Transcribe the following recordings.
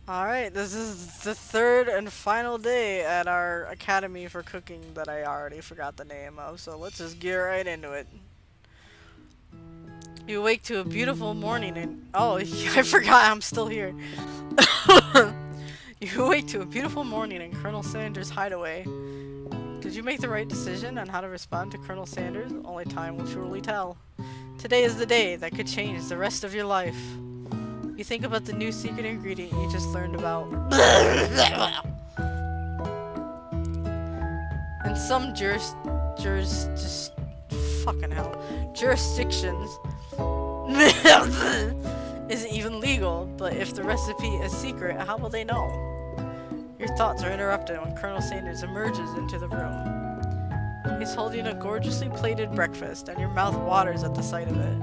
Alright, this is the third and final day at our academy for cooking that I already forgot the name of, so let's just get right into it. You wake to a beautiful morning and... Oh, I forgot I'm still here. You wake to a beautiful morning in Colonel Sanders' hideaway. Did you make the right decision on how to respond to Colonel Sanders? Only time will truly tell. Today is the day that could change the rest of your life. You think about the new secret ingredient you just learned about. In some just fucking hell, jurisdictions isn't even legal, but if the recipe is secret, how will they know? Your thoughts are interrupted when Colonel Sanders emerges into the room. He's holding a gorgeously plated breakfast, and your mouth waters at the sight of it.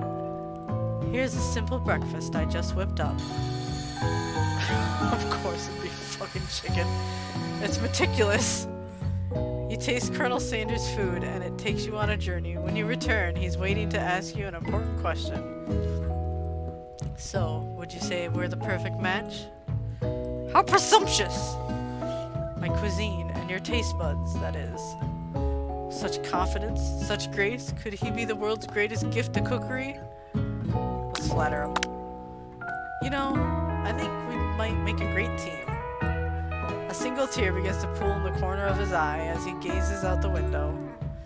Here's a simple breakfast I just whipped up. Of course it'd be fucking chicken. It's meticulous. You taste Colonel Sanders' food, and it takes you on a journey. When you return, he's waiting to ask you an important question. So, would you say we're the perfect match? How presumptuous! My cuisine and your taste buds, that is. Such confidence, such grace. Could he be the world's greatest gift to cookery? Let's flatter him. You know, I think we might make a great team. A single tear begins to pool in the corner of his eye as he gazes out the window.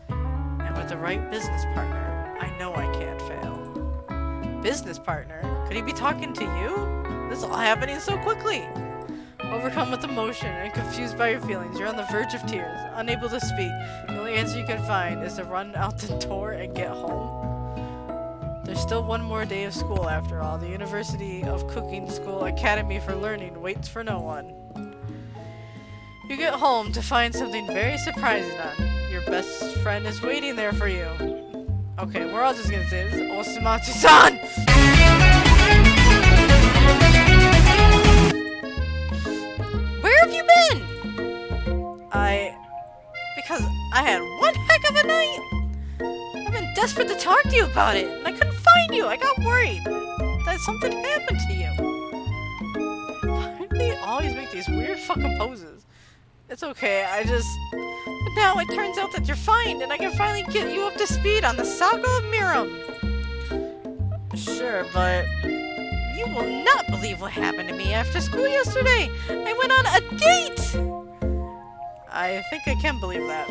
And with the right business partner, I know I can't fail. Business partner? Could he be talking to you? This is all happening so quickly. Overcome with emotion and confused by your feelings, you're on the verge of tears, unable to speak. The only answer you can find is to run out the door and get home. There's still one more day of school after all. The University of Cooking School Academy for Learning waits for no one. You get home to find something very surprising on. Your best friend is waiting there for you. Okay, we're all just gonna say this is Osamatsu-san! Where have you been? Because I had one heck of a night. I've been desperate to talk to you about it, and I couldn't find you. I got worried that something happened to you. Why do they always make these weird fucking poses? It's okay, but now it turns out that you're fine, and I can finally get you up to speed on the saga of Miram. Sure, but you will not believe what happened to me after school yesterday. I went on a date! I think I can believe that.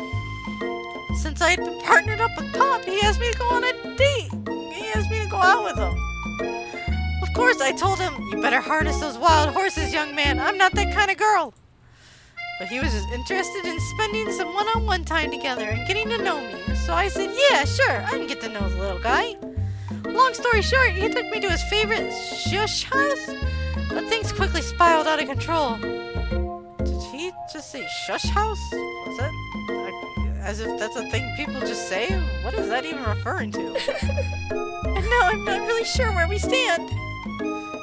Since I had been partnered up with Top, he asked me to go on a date. He asked me to go out with him. Of course, I told him, you better harness those wild horses, young man. I'm not that kind of girl. But he was just interested in spending some one-on-one time together and getting to know me. So I said, yeah, sure, I can get to know the little guy. Long story short, he took me to his favorite shush house, but things quickly spiraled out of control. Did he just say shush house? Was that as if that's a thing people just say? What is that even referring to? And now I'm not really sure where we stand.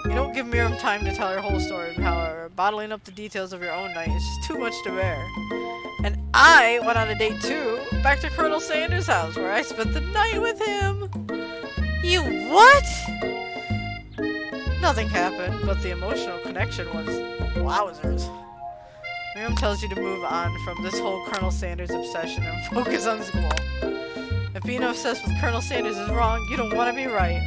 You don't give Miram time to tell her whole story, however. Bottling up the details of your own night is just too much to bear. And I went on a date too, back to Colonel Sanders' house, where I spent the night with him. You what? Nothing happened, but the emotional connection was wowzers. Miriam tells you to move on from this whole Colonel Sanders obsession and focus on school. If being obsessed with Colonel Sanders is wrong, you don't want to be right.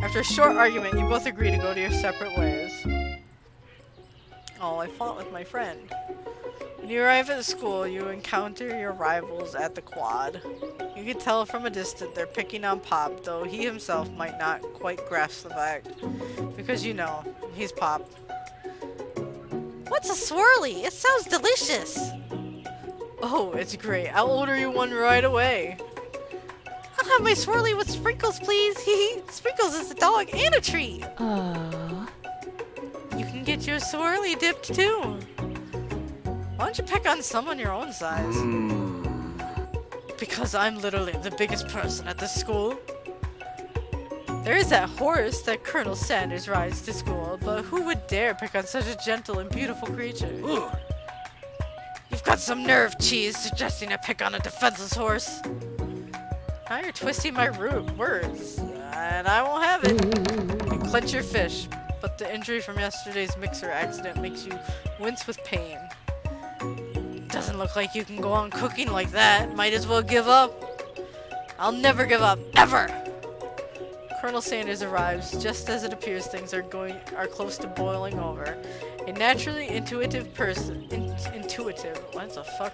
After a short argument, you both agree to go to your separate ways. Oh, I fought with my friend. When you arrive at the school, you encounter your rivals at the quad. You can tell from a distance they're picking on Pop, though he himself might not quite grasp the fact. Because you know, he's Pop. What's a swirly? It sounds delicious! Oh, it's great. I'll order you one right away. I'll have my swirly with sprinkles, please. Sprinkles is a dog and a treat. You can get your swirly dipped too. Why don't you pick on someone your own size? Because I'm literally the biggest person at this school. There is that horse that Colonel Sanders rides to school, but who would dare pick on such a gentle and beautiful creature? Ooh. You've got some nerve, Cheese, suggesting I pick on a defenseless horse. Now you're twisting my words, and I won't have it. You clench your fist, but the injury from yesterday's mixer accident makes you wince with pain. Doesn't look like you can go on cooking like that. Might as well give up. I'll never give up, ever! Colonel Sanders arrives just as it appears things are close to boiling over. A naturally intuitive person, what the fuck?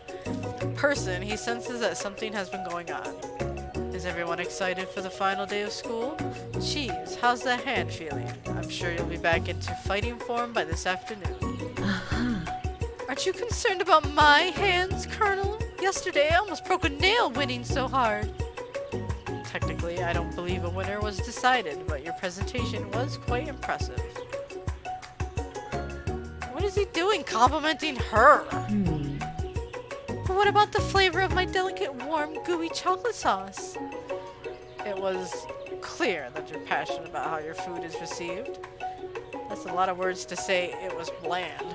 Person, he senses that something has been going on. Is everyone excited for the final day of school? Cheese, how's that hand feeling? I'm sure you'll be back into fighting form by this afternoon. Aren't you concerned about my hands, Colonel? Yesterday I almost broke a nail winning so hard. Technically, I don't believe a winner was decided, but your presentation was quite impressive. What is he doing complimenting her? But what about the flavor of my delicate, warm, gooey chocolate sauce? It was clear that you're passionate about how your food is received. That's a lot of words to say it was bland.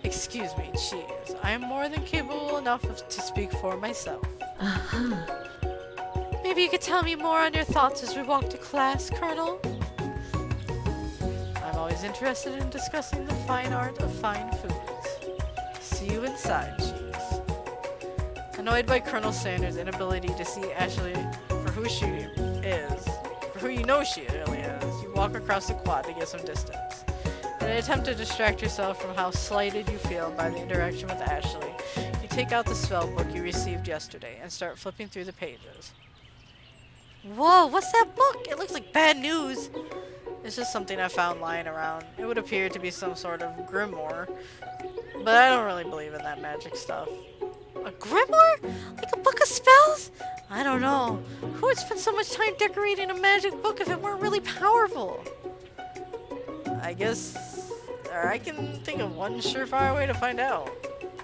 Excuse me, Cheese. I am more than capable enough to speak for myself. Maybe you could tell me more on your thoughts as we walk to class, Colonel? I'm always interested in discussing the fine art of fine foods. See you inside, Cheese. Annoyed by Colonel Sanders' inability to see Ashley for who she is, for who you know she really is, you walk across the quad to get some distance. In an attempt to distract yourself from how slighted you feel by the interaction with Ashley, you take out the spell book you received yesterday and start flipping through the pages. Whoa, what's that book? It looks like bad news. It's just something I found lying around. It would appear to be some sort of grimoire, but I don't really believe in that magic stuff. A grimoire? Like a book of spells? I don't know. Who would spend so much time decorating a magic book if it weren't really powerful? I guess, or I can think of one surefire way to find out.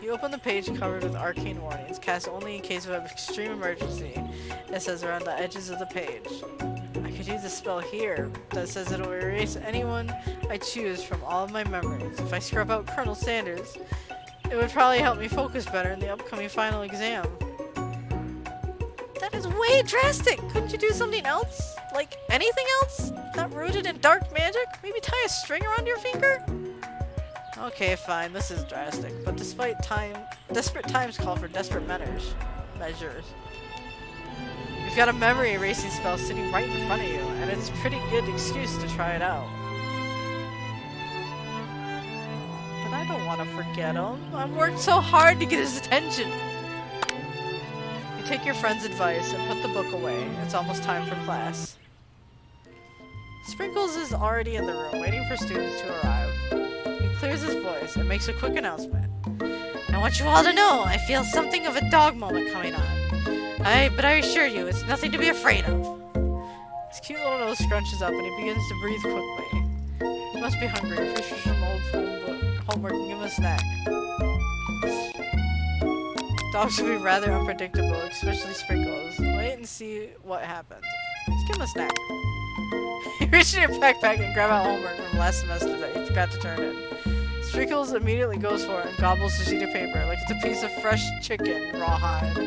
You open the page covered with arcane warnings, cast only in case of an extreme emergency, it says around the edges of the page. I could use a spell here that says it'll erase anyone I choose from all of my memories. If I scrub out Colonel Sanders, it would probably help me focus better in the upcoming final exam. That is way drastic! Couldn't you do something else? Like anything else? Not rooted in dark magic? Maybe tie a string around your finger? Okay, fine, this is drastic, but desperate times call for desperate measures. You've got a memory erasing spell sitting right in front of you, and it's a pretty good excuse to try it out. But I don't want to forget him. I've worked so hard to get his attention. You take your friend's advice and put the book away. It's almost time for class. Sprinkles is already in the room, waiting for students to arrive. Clears his voice and makes a quick announcement. I want you all to know I feel something of a dog moment coming on. But I assure you, it's nothing to be afraid of. His cute little nose scrunches up and he begins to breathe quickly. He must be hungry. Fish some old homework and give him a snack. Dogs should be rather unpredictable, especially Sprinkles. Wait and see what happens. Just give him a snack. You reach in your backpack and grab out homework from last semester that you forgot to turn in. Sprinkles immediately goes for it and gobbles the sheet of paper like it's a piece of fresh chicken rawhide.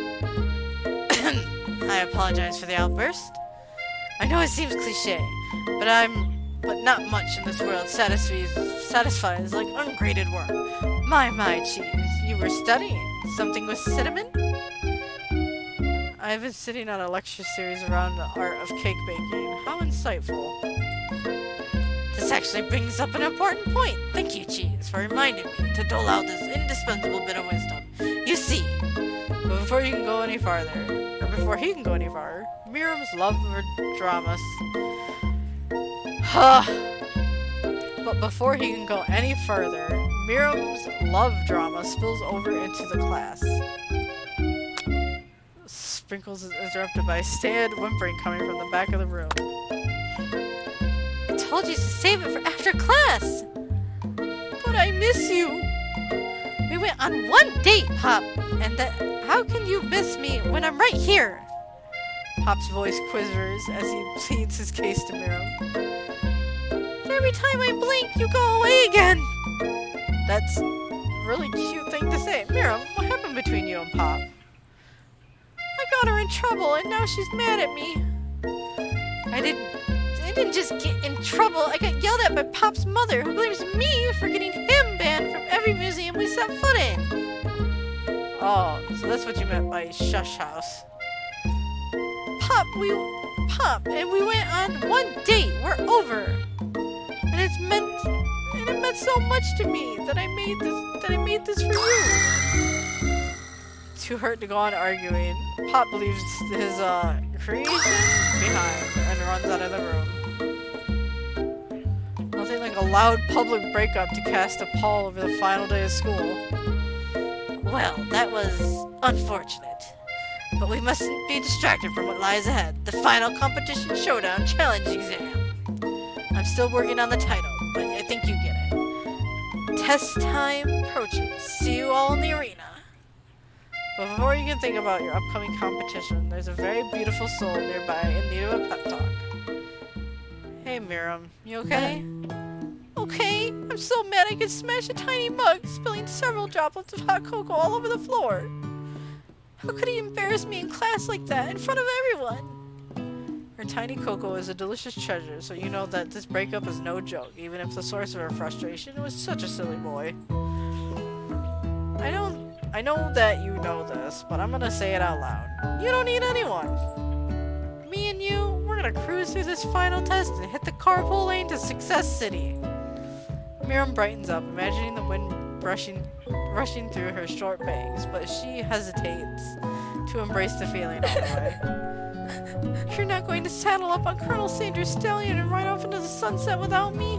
I apologize for the outburst. I know it seems cliche, but not much in this world satisfies like ungraded worm. My, Cheese, you were studying something with cinnamon? I've been sitting on a lecture series around the art of cake baking. How insightful. This actually brings up an important point. Thank you, Cheese, for reminding me to dole out this indispensable bit of wisdom. You see, but before he can go any farther, Miriam's love for dramas. But before he can go any further, Miriam's love drama spills over into the class. Sprinkles is interrupted by Stan whimpering coming from the back of the room. I told you to save it for after class! But I miss you! We went on one date, Pop, and how can you miss me when I'm right here? Pop's voice quivers as he pleads his case to Miriam. Every time I blink, you go away again! That's a really cute thing to say. Miriam, what happened between you and Pop? I got her in trouble, and now she's mad at me. I didn't just get in trouble. I got yelled at by Pop Pop's mother, who blames me for getting him banned from every museum we set foot in. Oh, so that's what you meant by shush house. Pop, and we went on one date. We're over. And it meant so much to me that I made this for you. Too hurt to go on arguing, Pop leaves his creation behind and runs out of the room. Nothing like a loud public breakup to cast a pall over the final day of school. Well, that was unfortunate. But we mustn't be distracted from what lies ahead. The final competition showdown challenge exam. I'm still working on the title, but I think you get it. Test time approaches. See you all in the arena. But before you can think about your upcoming competition, there's a very beautiful soul nearby in need of a pep talk. Hey Miriam, you okay? Okay, I'm so mad I could smash a tiny mug, spilling several droplets of hot cocoa all over the floor. How could he embarrass me in class like that, in front of everyone? Her tiny cocoa is a delicious treasure, so you know that this breakup is no joke, even if the source of her frustration was such a silly boy. I know that you know this, but I'm gonna say it out loud. You don't need anyone. Me and you, we're gonna cruise through this final test and hit the carpool lane to Success City. Miriam brightens up, imagining the wind rushing through her short bangs, but she hesitates to embrace the feeling all the way. You're not going to saddle up on Colonel Sanders' stallion and ride off into the sunset without me?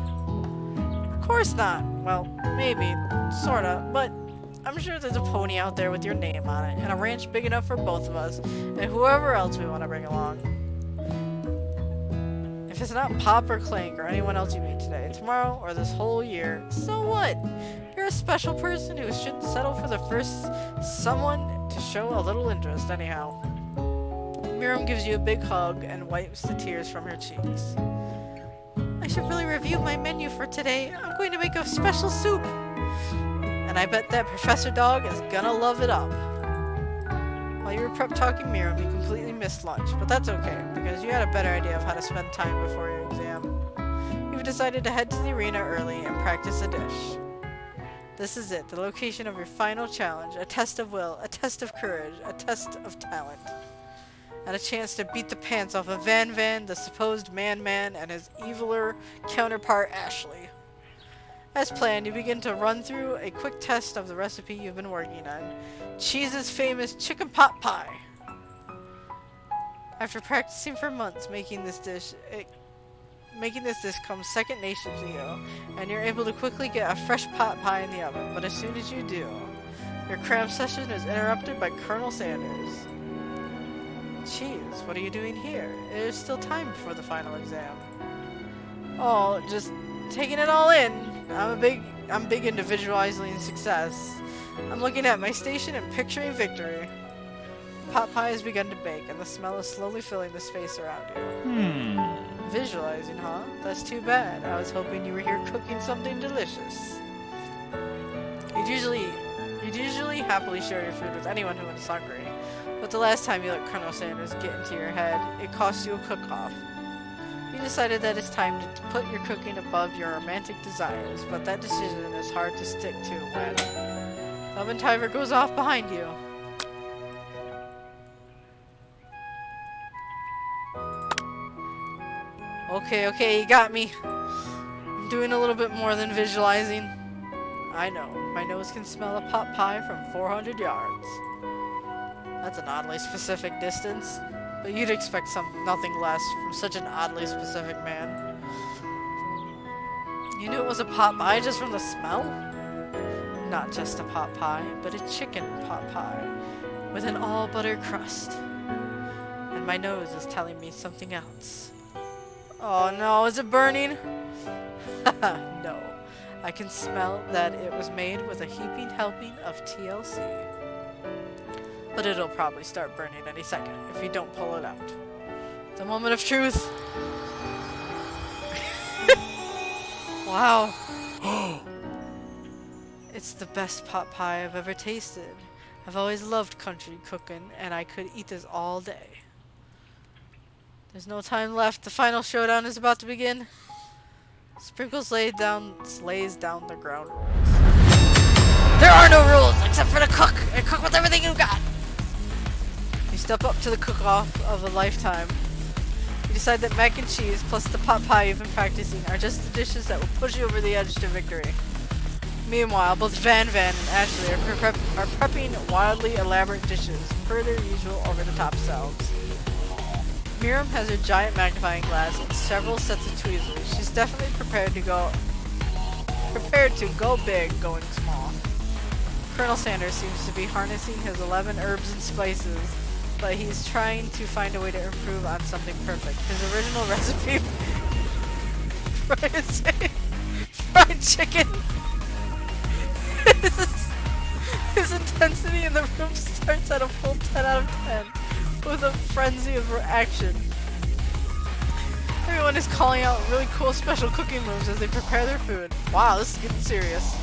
Of course not. Well, maybe, sorta, but I'm sure there's a pony out there with your name on it, and a ranch big enough for both of us, and whoever else we want to bring along. If it's not Pop or Clank or anyone else you meet today, tomorrow, or this whole year, so what? You're a special person who shouldn't settle for the first someone to show a little interest anyhow. Miriam gives you a big hug and wipes the tears from her cheeks. I should really review my menu for today. I'm going to make a special soup. And I bet that Professor Dog is gonna love it up. While you were prep talking Miriam, you completely missed lunch, but that's okay, because you had a better idea of how to spend time before your exam. You've decided to head to the arena early and practice a dish. This is it, the location of your final challenge, a test of will, a test of courage, a test of talent, and a chance to beat the pants off of Van Van, the supposed Man-Man, and his eviler counterpart Ashley. As planned, you begin to run through a quick test of the recipe you've been working on, Cheese's famous chicken pot pie. After practicing for months making this dish comes second nature to you, and you're able to quickly get a fresh pot pie in the oven. But as soon as you do, your cram session is interrupted by Colonel Sanders. Cheese, what are you doing here? There's still time before the final exam. Oh, just taking it all in. I'm big into visualizing success. I'm looking at my station and picturing victory. Pot pie has begun to bake, and the smell is slowly filling the space around you. Visualizing, huh? That's too bad. I was hoping you were here cooking something delicious. You'd usually happily share your food with anyone who is hungry, but the last time you let Colonel Sanders get into your head, it cost you a cook-off. You decided that it's time to put your cooking above your romantic desires, but that decision is hard to stick to when the oven timer goes off behind you. Okay, you got me. I'm doing a little bit more than visualizing. I know, my nose can smell a pot pie from 400 yards. That's an oddly specific distance. But you'd expect nothing less from such an oddly specific man. You knew it was a pot pie just from the smell? Not just a pot pie, but a chicken pot pie with an all-butter crust. And my nose is telling me something else. Oh no, is it burning? No, I can smell that it was made with a heaping helping of TLC. But it'll probably start burning any second if you don't pull it out. The moment of truth. Wow. It's the best pot pie I've ever tasted. I've always loved country cooking, and I could eat this all day. There's no time left. The final showdown is about to begin. Sprinkles lays down the ground rules. There are no rules except for the cook, and cook with everything you got. You step up to the cook-off of a lifetime. You decide that mac and cheese plus the pot pie you've been practicing are just the dishes that will push you over the edge to victory. Meanwhile, both Van and Ashley are prepping wildly elaborate dishes, per their usual over-the-top selves. Miriam has her giant magnifying glass and several sets of tweezers. She's definitely prepared to go big, going small. Colonel Sanders seems to be harnessing his 11 herbs and spices, but he's trying to find a way to improve on something perfect. His original recipe fried chicken. His intensity in the room starts at a full 10 out of 10, with a frenzy of action. Everyone is calling out really cool special cooking moves as they prepare their food. Wow, this is getting serious.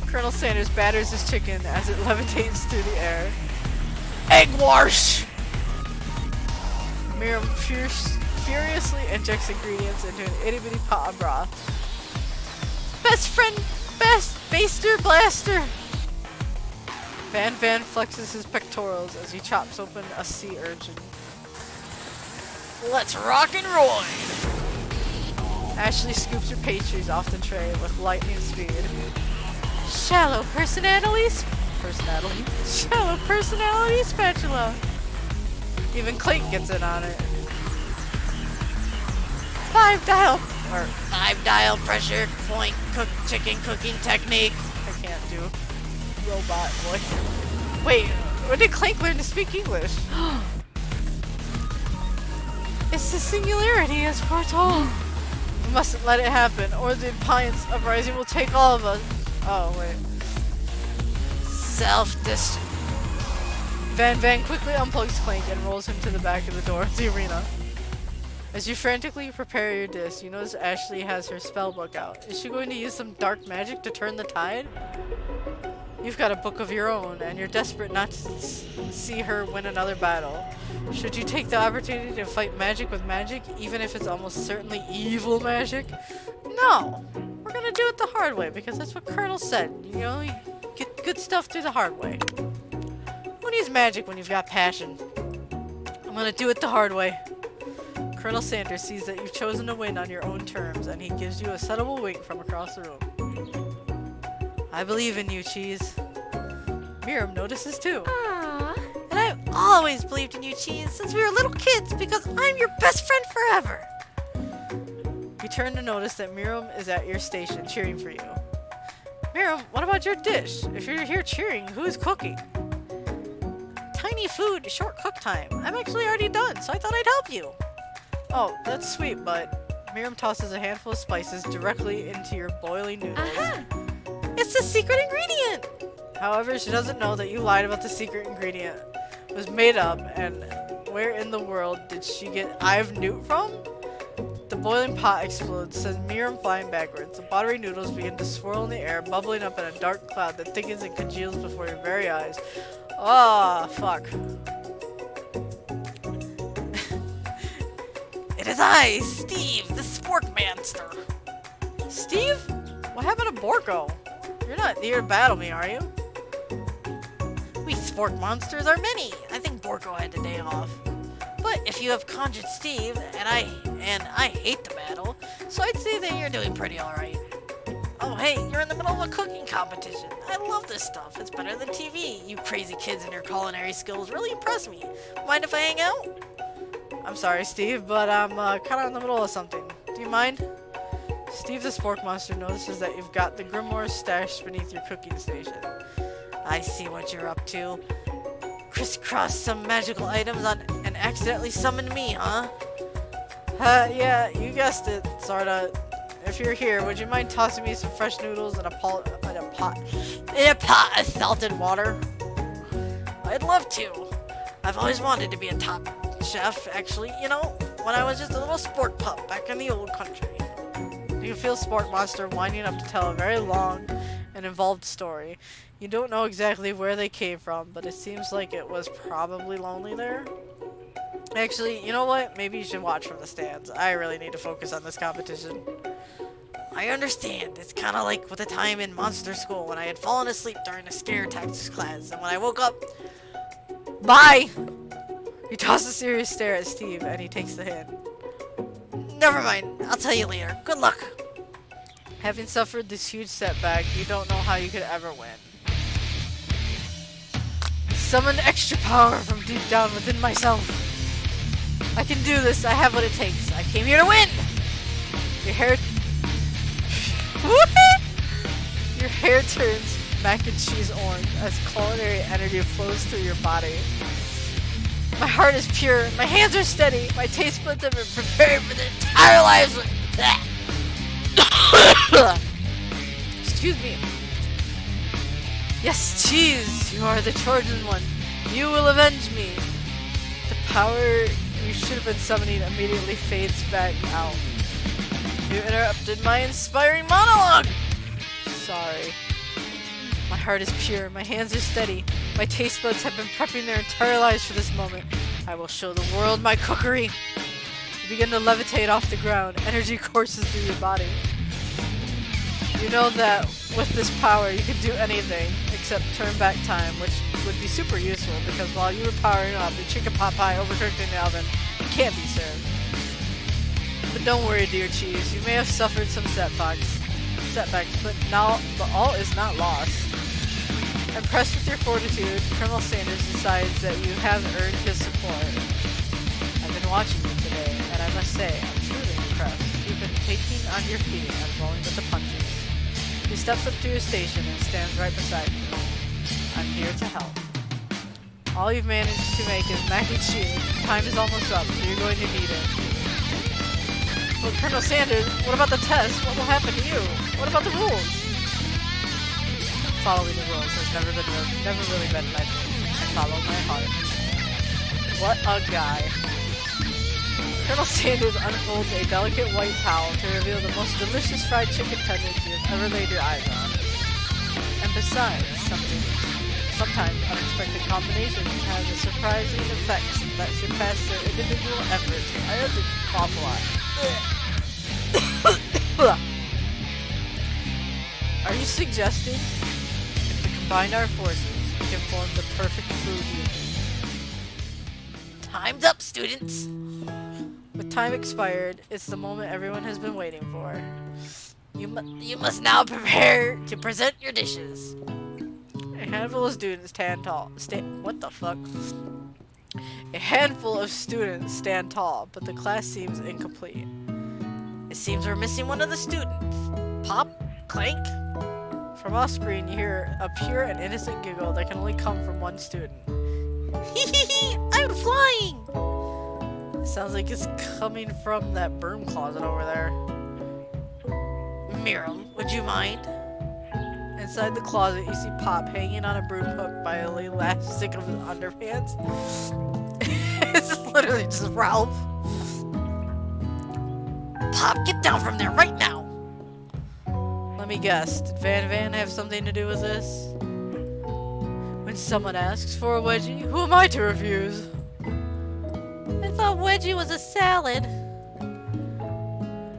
Colonel Sanders batters his chicken as it levitates through the air. Egg wash! Miriam furiously injects ingredients into an itty-bitty pot of broth. Best friend, best baster blaster! Van flexes his pectorals as he chops open a sea urchin. Let's rock and roll! Ashley scoops her pastries off the tray with lightning speed. Shallow personality spatula. Even Clayton gets in on it. 5-dial pressure point chicken cooking technique. I can't do robot voice. Wait, when did Clank learn to speak English? It's the singularity as foretold. We mustn't let it happen, or the Appliance Uprising will take all of us. Oh, wait. Self-destruct. Van quickly unplugs Clank and rolls him to the back of the door of the arena. As you frantically prepare your dish, you notice Ashley has her spell book out. Is she going to use some dark magic to turn the tide? You've got a book of your own, and you're desperate not to see her win another battle. Should you take the opportunity to fight magic with magic, even if it's almost certainly evil magic? No! We're gonna do it the hard way, because that's what Colonel said. You only get good stuff through the hard way. Who needs magic when you've got passion? I'm gonna do it the hard way. Colonel Sanders sees that you've chosen to win on your own terms, and he gives you a subtle wink from across the room. I believe in you, Cheese. Miriam notices too. Aww. And I've always believed in you, Cheese, since we were little kids, because I'm your best friend forever. You turn to notice that Miriam is at your station, cheering for you. Miriam, what about your dish? If you're here cheering, who's cooking? Tiny food, short cook time. I'm actually already done, so I thought I'd help you. Oh, that's sweet, but Miriam tosses a handful of spices directly into your boiling noodles. It's the secret ingredient! However, she doesn't know that you lied about the secret ingredient. It was made up, and where in the world did she get I've Newt from? The boiling pot explodes, sends Miriam flying backwards. The buttery noodles begin to swirl in the air, bubbling up in a dark cloud that thickens and congeals before your very eyes. Ah, fuck. It is I, Steve, the Sporkmanster. Steve? What happened to Borko? You're not here to battle me, are you? We Spork monsters are many. I think Borko had the day off. But if you have conjured Steve, and I hate the battle, so I'd say that you're doing pretty alright. Oh hey, you're in the middle of a cooking competition. I love this stuff. It's better than TV. You crazy kids and your culinary skills really impress me. Mind if I hang out? I'm sorry, Steve, but I'm kind of in the middle of something. Do you mind? Steve the Spork Monster notices that you've got the Grimoire stashed beneath your cooking station. I see what you're up to. Crisscross some magical items on and accidentally summoned me, huh? Yeah, you guessed it, sorta. If you're here, would you mind tossing me some fresh noodles in a pot of salted water? I'd love to. I've always wanted to be a top chef, actually, you know, when I was just a little sport pup back in the old country. You can feel Sport Monster winding up to tell a very long and involved story. You don't know exactly where they came from, but it seems like it was probably lonely there. Actually, you know what? Maybe you should watch from the stands. I really need to focus on this competition. I understand. It's kind of like with the time in monster school when I had fallen asleep during a scare tactics class, and when I woke up... Bye! He tosses a serious stare at Steve, and he takes the hand. Never mind. I'll tell you later. Good luck. Having suffered this huge setback, you don't know how you could ever win. Summon extra power from deep down within myself. I can do this. I have what it takes. I came here to win! Your hair... Your hair turns mac and cheese orange as culinary energy flows through your body. My heart is pure. My hands are steady. My taste buds have been prepared for their entire lives. Excuse me. Yes, cheese. You are the chosen one. You will avenge me. The power you should have been summoning immediately fades back out. You interrupted my inspiring monologue. Sorry. My heart is pure. My hands are steady. My taste buds have been prepping their entire lives for this moment. I will show the world my cookery. You begin to levitate off the ground. Energy courses through your body. You know that with this power you can do anything except turn back time, which would be super useful because while you were powering up, the chicken pot pie overcooked in the oven can't be served. But don't worry, dear cheese. You may have suffered some setbacks, but all is not lost. Impressed with your fortitude, Colonel Sanders decides that you have earned his support. I've been watching you today, and I must say, I'm truly impressed. You've been taking on your feet and rolling with the punches. He steps up to your station and stands right beside you. I'm here to help. All you've managed to make is mac and cheese. Time is almost up, so you're going to need it. But Colonel Sanders, what about the test? What will happen to you? What about the rules? Following the rules has never really been my thing. I follow my heart. What a guy. Colonel Sanders unfolds a delicate white towel to reveal the most delicious fried chicken tenders you have ever laid your eyes on. And besides, sometimes unexpected combinations have a surprising effects that surpass their individual efforts. I have to cough a lot. Are you suggesting if we combine our forces, we can form the perfect food union? Time's up, students! With time expired, it's the moment everyone has been waiting for. You must now prepare to present your dishes. A handful of students what the fuck? A handful of students stand tall, but the class seems incomplete. It seems we're missing one of the students. Pop? Clank? From off screen, you hear a pure and innocent giggle that can only come from one student. Hee, I'm flying! Sounds like it's coming from that broom closet over there. Miriam, would you mind? Inside the closet, you see Pop hanging on a broom hook by the elastic of his underpants. It's literally just Ralph. Pop, get down from there right now! Let me guess, did Van have something to do with this? When someone asks for a wedgie, who am I to refuse? I thought wedgie was a salad.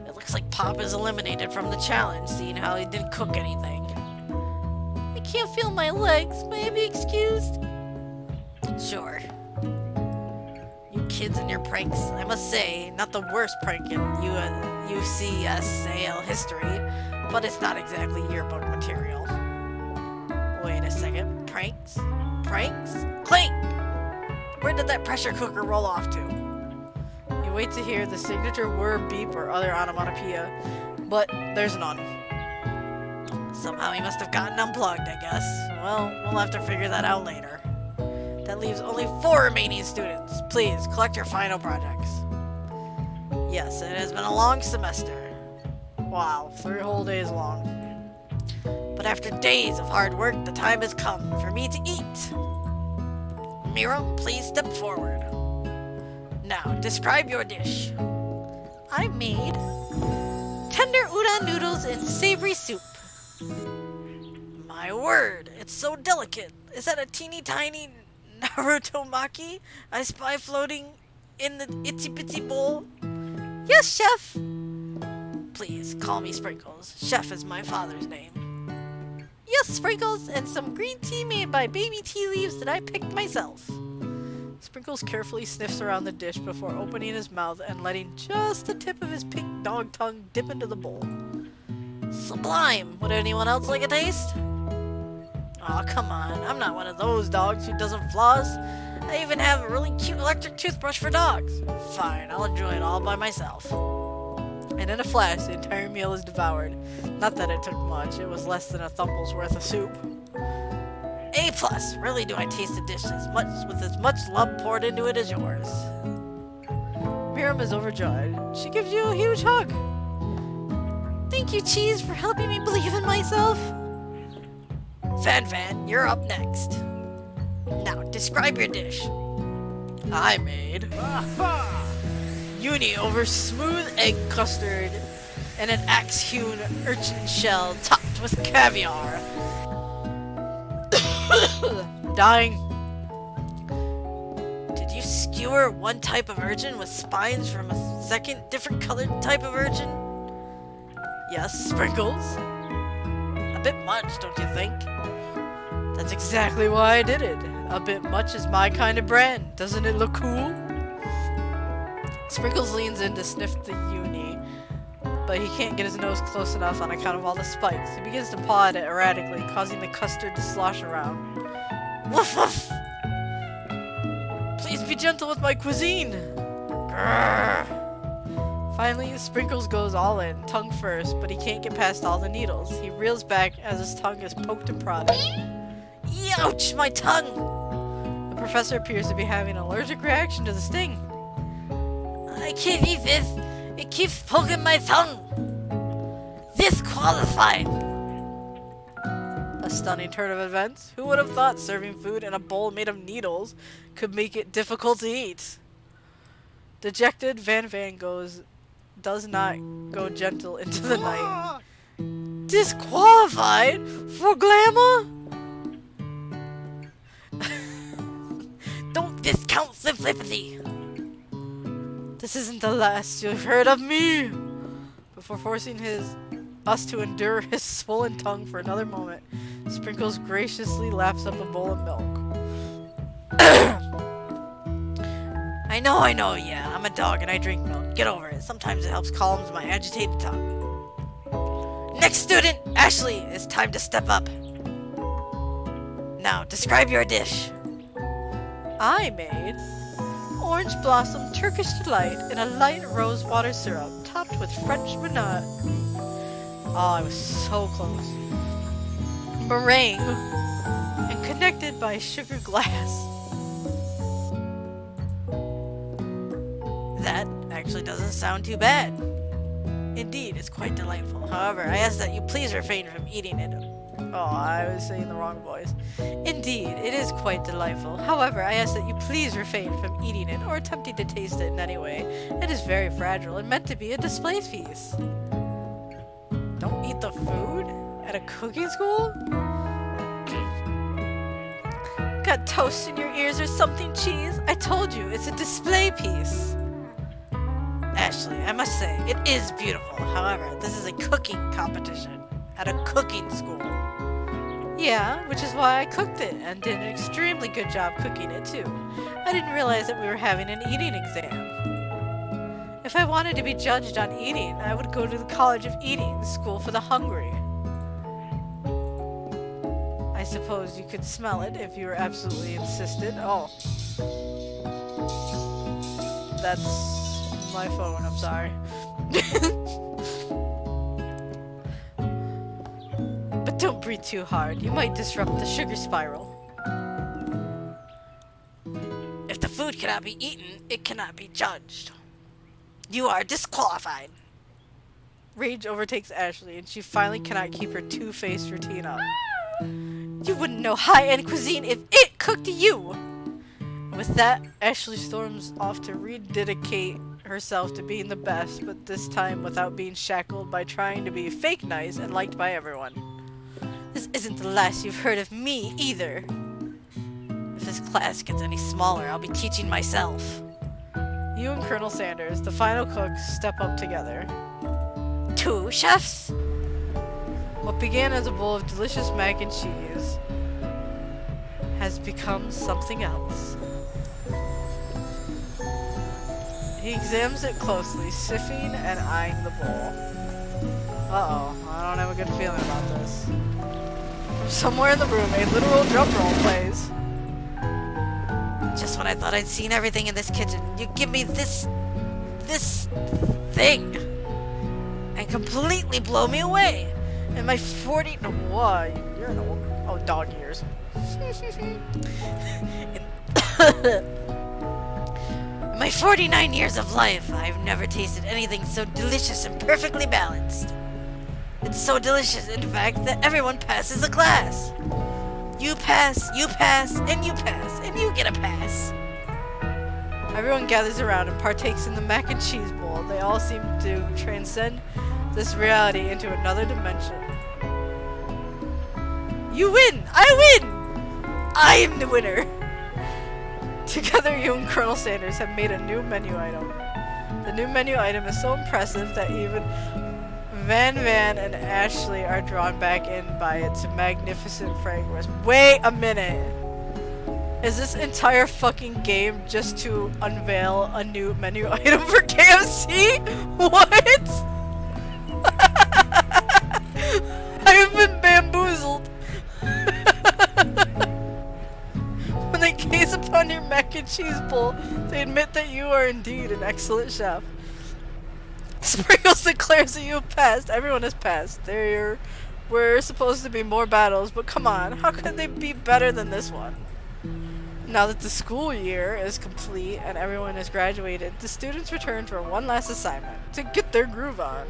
It looks like Pop is eliminated from the challenge, seeing how he didn't cook anything. I can't feel my legs. May I be excused? Sure. You kids and your pranks, I must say, not the worst prank in UCSAL history, but it's not exactly yearbook material. Wait a second. Pranks? Pranks? Clink! Where did that pressure cooker roll off to? You wait to hear the signature whir, beep, or other onomatopoeia, but there's none. Somehow he must have gotten unplugged, I guess. Well, we'll have to figure that out later. That leaves only 4 remaining students. Please, collect your final projects. Yes, it has been a long semester. Wow, 3 whole days long. But after days of hard work, the time has come for me to eat. Miriam, please step forward. Now, describe your dish. I made tender udon noodles and savory soup. My word, it's so delicate. Is that a teeny tiny Naruto maki I spy floating in the itsy bitsy bowl? Yes, chef. please, call me Sprinkles. Chef is my father's name. Yes, Sprinkles, and some green tea made by baby tea leaves that I picked myself. Sprinkles carefully sniffs around the dish before opening his mouth and letting just the tip of his pink dog tongue dip into the bowl. Sublime! Would anyone else like a taste? Aw, come on. I'm not one of those dogs who doesn't floss. I even have a really cute electric toothbrush for dogs. Fine, I'll enjoy it all by myself. And in a flash, the entire meal is devoured. Not that it took much. It was less than a thumble's worth of soup. A+. Really do I taste the dish with as much love poured into it as yours. Miriam is overjoyed. She gives you a huge hug. Thank you, Cheese, for helping me believe in myself. Fan, you're up next. Now, describe your dish. I made uni over smooth egg custard and an axe-hewn urchin shell topped with caviar. Dying. Did you skewer one type of urchin with spines from a second different colored type of urchin? Yes, Sprinkles. A bit much, don't you think? That's exactly why I did it. A bit much is my kind of brand. Doesn't it look cool? Sprinkles leans in to sniff the uni, but he can't get his nose close enough on account of all the spikes. He begins to paw at it erratically, causing the custard to slosh around. Woof woof! Please be gentle with my cuisine! Grrr. Finally, Sprinkles goes all in, tongue first, but he can't get past all the needles. He reels back as his tongue is poked and prodded. Ouch, my tongue! The professor appears to be having an allergic reaction to the sting. I can't eat this. It keeps poking my tongue. Disqualified. A stunning turn of events. Who would have thought serving food in a bowl made of needles could make it difficult to eat? Dejected, Van does not go gentle into the night. Disqualified? For glamour? Don't discount sympathy. This isn't the last you've heard of me. Before forcing us to endure his swollen tongue for another moment, Sprinkles graciously laps up a bowl of milk. I know, yeah, I'm a dog and I drink milk. Get over it. Sometimes it helps calm my agitated tongue. Next student, Ashley, it's time to step up. Now, describe your dish. I made orange blossom Turkish delight in a light rose water syrup topped with French vanilla. Oh, I was so close. Meringue and connected by sugar glass. That actually doesn't sound too bad. Indeed, it's quite delightful. However, I ask that you please refrain from eating it. Oh, I was saying the wrong voice. Indeed, it is quite delightful. However, I ask that you please refrain from eating it or attempting to taste it in any way. It is very fragile and meant to be a display piece. Don't eat the food? At a cooking school? Got toast in your ears or something, Cheese? I told you, it's a display piece. Ashley, I must say, it is beautiful. However, this is a cooking competition at a cooking school. Yeah, which is why I cooked it, and did an extremely good job cooking it too. I didn't realize that we were having an eating exam. If I wanted to be judged on eating, I would go to the College of Eating, the school for the hungry. I suppose you could smell it if you were absolutely insisted. Oh. That's my phone, I'm sorry. But don't breathe too hard. You might disrupt the sugar spiral. If the food cannot be eaten, it cannot be judged. You are disqualified. Rage overtakes Ashley, and she finally cannot keep her two-faced routine up. You wouldn't know high-end cuisine if it cooked you! With that, Ashley storms off to rededicate herself to being the best, but this time without being shackled by trying to be fake nice and liked by everyone. This isn't the last you've heard of me, either. If this class gets any smaller, I'll be teaching myself. You and Colonel Sanders, the final cooks, step up together. two chefs? What began as a bowl of delicious mac and cheese has become something else. He examines it closely, sniffing and eyeing the bowl. Uh-oh, I don't have a good feeling about this. From somewhere in the room, a literal drum roll plays. Just when I thought I'd seen everything in this kitchen, you give me this thing and completely blow me away. And my 40, what? You're an old, oh, dog ears. In my 49 years of life, I've never tasted anything so delicious and perfectly balanced. It's so delicious, in fact, that everyone passes the class. You pass, and you pass, and you get a pass. Everyone gathers around and partakes in the mac and cheese bowl. They all seem to transcend this reality into another dimension. You win! I win! I am the winner! Together, you and Colonel Sanders have made a new menu item. The new menu item is so impressive that even Van and Ashley are drawn back in by its magnificent fragrance. Wait a minute! Is this entire fucking game just to unveil a new menu item for KFC? What? I have been bamboozled. When they gaze upon your mac and cheese bowl, they admit that you are indeed an excellent chef. Sprinkles declares that you have passed. Everyone has passed. There were supposed to be more battles, but come on, how could they be better than this one? Now that the school year is complete and everyone has graduated, the students return for one last assignment, to get their groove on.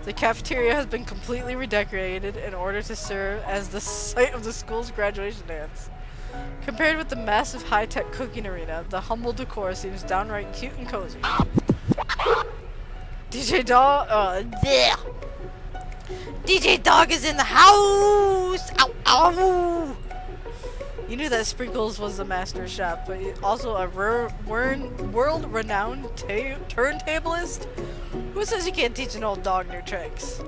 The cafeteria has been completely redecorated in order to serve as the site of the school's graduation dance. Compared with the massive high-tech cooking arena, the humble decor seems downright cute and cozy. DJ Dog is in the house! Ow, ow! You knew that Sprinkles was the master chef, but also a world-renowned turntablist? Who says you can't teach an old dog new tricks?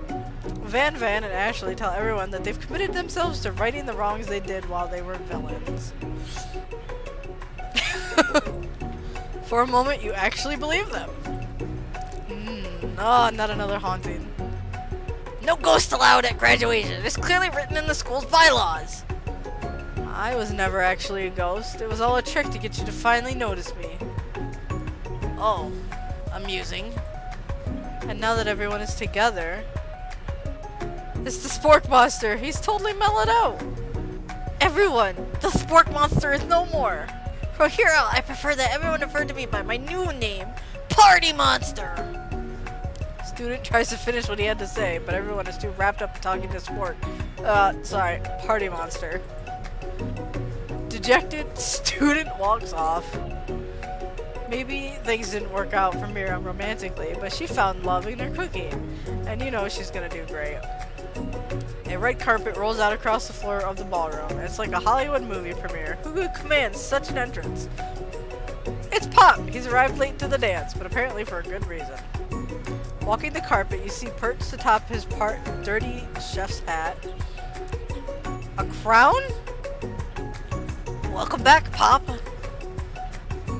Van and Ashley tell everyone that they've committed themselves to righting the wrongs they did while they were villains. For a moment, you actually believe them. Oh, not another haunting. No ghosts allowed at graduation. It's clearly written in the school's bylaws. I was never actually a ghost. It was all a trick to get you to finally notice me. Oh, amusing. And now that everyone is together, it's the Spork Monster. He's totally mellowed out. Everyone, the Spork Monster is no more. From here out, I prefer that everyone refer to me by my new name, Party Monster. Student tries to finish what he had to say, but everyone is too wrapped up talking to Spork. Sorry, Party Monster. Dejected, student walks off. Maybe things didn't work out for Miriam romantically, but she found love in her cooking, and you know she's gonna do great. A red carpet rolls out across the floor of the ballroom. It's like a Hollywood movie premiere. Who could command such an entrance? It's Pop! He's arrived late to the dance, but apparently for a good reason. Walking the carpet, you see perched atop his part dirty chef's hat a crown? Welcome back, Pop.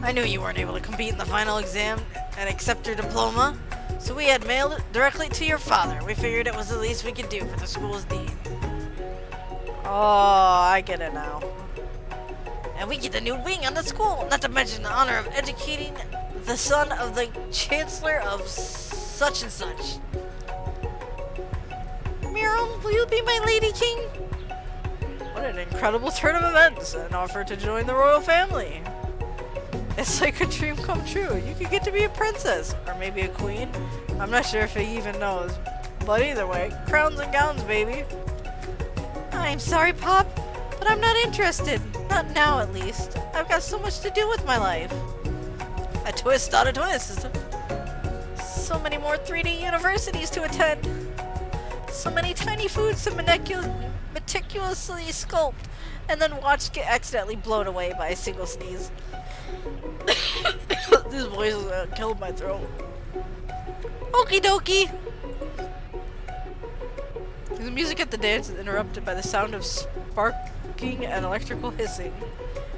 I knew you weren't able to compete in the final exam and accept your diploma, so we had mailed it directly to your father. We figured it was the least we could do for the school's dean. Oh, I get it now. And we get a new wing on the school, not to mention the honor of educating the son of the chancellor of such and such. Miriam, will you be my lady king? What an incredible turn of events, an offer to join the royal family. It's like a dream come true. You could get to be a princess, or maybe a queen. I'm not sure if he even knows. But either way, crowns and gowns, baby. I'm sorry, Pop, but I'm not interested. Not now, at least. I've got so much to do with my life. A twist on a twist. So many more 3D universities to attend. So many tiny foods to meticulously sculpt, and then watch get accidentally blown away by a single sneeze. This voice is gonna kill my throat. Okie dokie. The music at the dance is interrupted by the sound of sparking and electrical hissing.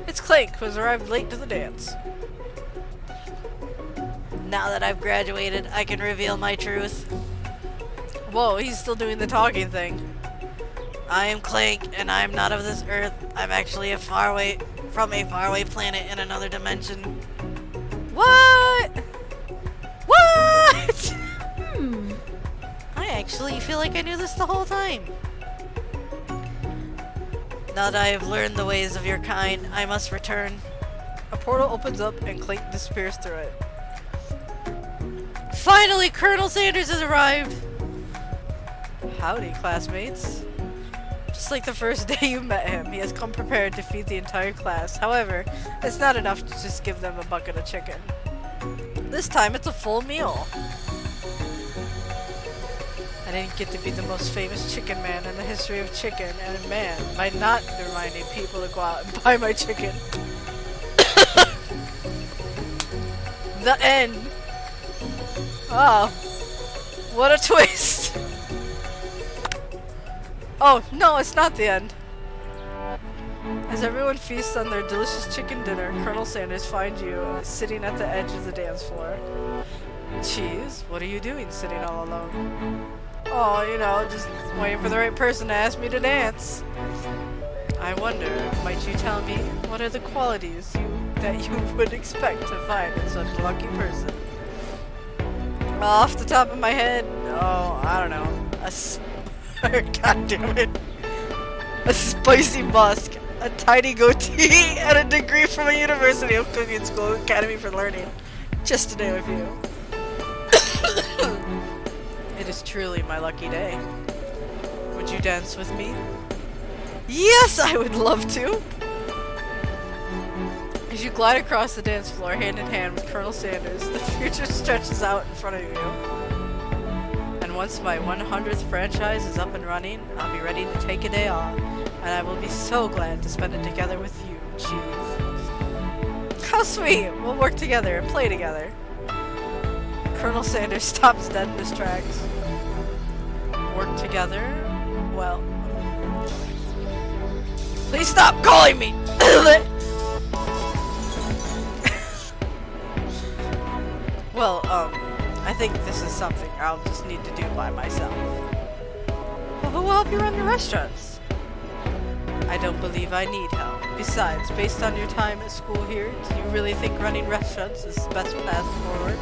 It's Clank, who has arrived late to the dance. Now that I've graduated, I can reveal my truth. Whoa, he's still doing the talking thing. I am Clank, and I am not of this earth. I'm actually from a faraway planet in another dimension. What? What? I actually feel like I knew this the whole time. Now that I have learned the ways of your kind, I must return. A portal opens up and Clank disappears through it. Finally, Colonel Sanders has arrived! Howdy, classmates. Just like the first day you met him, he has come prepared to feed the entire class. However, it's not enough to just give them a bucket of chicken. This time, it's a full meal. I didn't get to be the most famous chicken man in the history of chicken, and man, by not reminding people to go out and buy my chicken. The end. Oh, what a twist. Oh, no, it's not the end. As everyone feasts on their delicious chicken dinner, Colonel Sanders finds you sitting at the edge of the dance floor. Cheese, what are you doing sitting all alone? Oh, you know, just waiting for the right person to ask me to dance. I wonder, might you tell me what are the qualities that you would expect to find in such a lucky person? Off the top of my head, oh, I don't know, God damn it, a spicy musk, a tiny goatee, and a degree from a University of Cooking School Academy for Learning, just to name a few. It is truly my lucky day. Would you dance with me? Yes, I would love to! As you glide across the dance floor hand in hand with Colonel Sanders, the future stretches out in front of you. And once my 100th franchise is up and running, I'll be ready to take a day off, and I will be so glad to spend it together with you, Cheese. How sweet! We'll work together and play together. Colonel Sanders stops dead in his tracks. Work together? Well... Please stop calling me! Well, I think this is something I'll just need to do by myself. Well, who will help you run your restaurants? I don't believe I need help. Besides, based on your time at school here, do you really think running restaurants is the best path forward?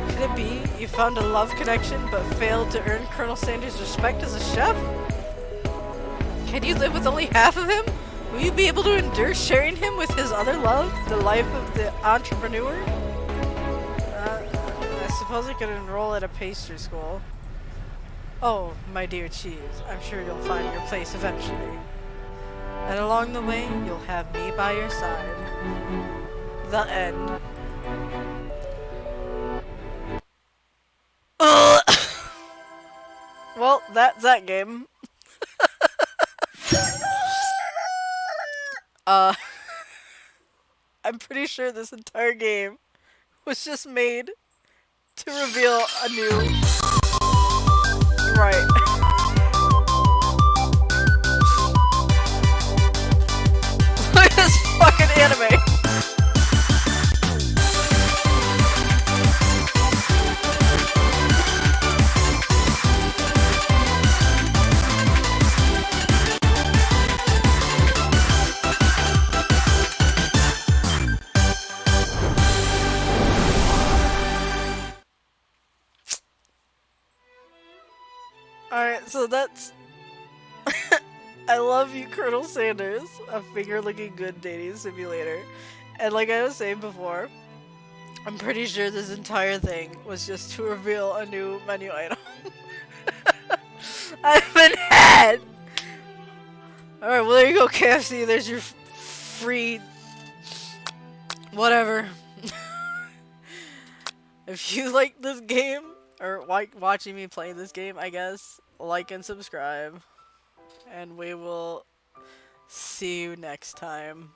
Could it be you found a love connection but failed to earn Colonel Sanders' respect as a chef? Can you live with only half of him? Will you be able to endure sharing him with his other love, the life of the entrepreneur? I suppose I could enroll at a pastry school. Oh, my dear Cheese, I'm sure you'll find your place eventually. And along the way, you'll have me by your side. The end. Well, that's that game. I'm pretty sure this entire game was just made to reveal a new... Right. Look at this fucking anime! Alright, so that's... I love you, Colonel Sanders, a finger-looking good dating simulator. And like I was saying before, I'm pretty sure this entire thing was just to reveal a new menu item. I've been had! Alright, well there you go, KFC, there's your free... whatever. If you like this game, or like watching me play this game, I guess, like and subscribe, and we will see you next time.